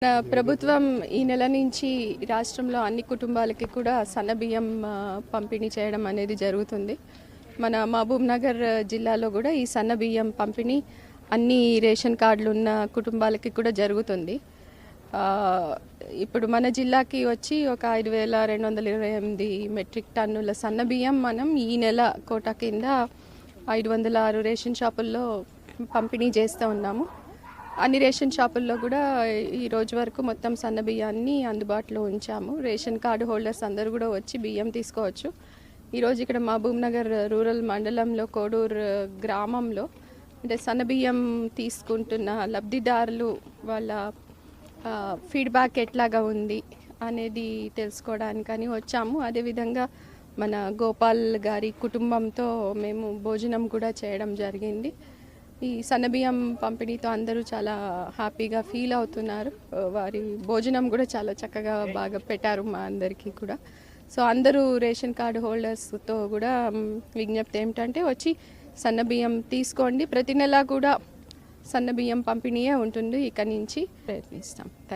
ప్రభుత్వం ఈ నెల నుంచి రాష్ట్రంలో అన్ని కుటుంబాలకి కూడా సన్నబియ్యం పంపిణీ చేయడం అనేది జరుగుతుంది. మన మహబూబ్ నగర్ జిల్లాలో కూడా ఈ సన్నబియ్యం పంపిణీ అన్ని రేషన్ కార్డులు ఉన్న కుటుంబాలకి కూడా జరుగుతుంది. ఇప్పుడు మన జిల్లాకి వచ్చి ఒక 5,228 మెట్రిక్ టన్నుల సన్నబియ్యం మనం ఈ నెల కోటా కింద 506 రేషన్ షాపుల్లో పంపిణీ చేస్తూ ఉన్నాము. అన్ని రేషన్ షాపుల్లో కూడా ఈ రోజు వరకు మొత్తం సన్న బియ్యాన్ని అందుబాటులో ఉంచాము. రేషన్ కార్డు హోల్డర్స్ అందరూ కూడా వచ్చి బియ్యం తీసుకోవచ్చు. ఈరోజు ఇక్కడ మహబూబ్ నగర్ రూరల్ మండలంలో కోడూరు గ్రామంలో అంటే సన్న బియ్యం తీసుకుంటున్న లబ్ధిదారులు వాళ్ళ ఫీడ్బ్యాక్ ఎట్లాగా ఉంది అనేది తెలుసుకోవడానికని వచ్చాము. అదేవిధంగా మన గోపాల్ గారి కుటుంబంతో మేము భోజనం కూడా చేయడం జరిగింది. ఈ సన్నబియ్యం పంపిణీతో అందరూ చాలా హ్యాపీగా ఫీల్ అవుతున్నారు. వారి భోజనం కూడా చాలా చక్కగా బాగా పెట్టారు మా అందరికీ కూడా. సో అందరూ రేషన్ కార్డు హోల్డర్స్తో కూడా విజ్ఞప్తి ఏమిటంటే వచ్చి సన్నబియ్యం తీసుకోండి. ప్రతి నెల కూడా సన్నబియ్యం పంపిణీయే ఉంటుంది. ఇక నుంచి ప్రయత్నిస్తాం.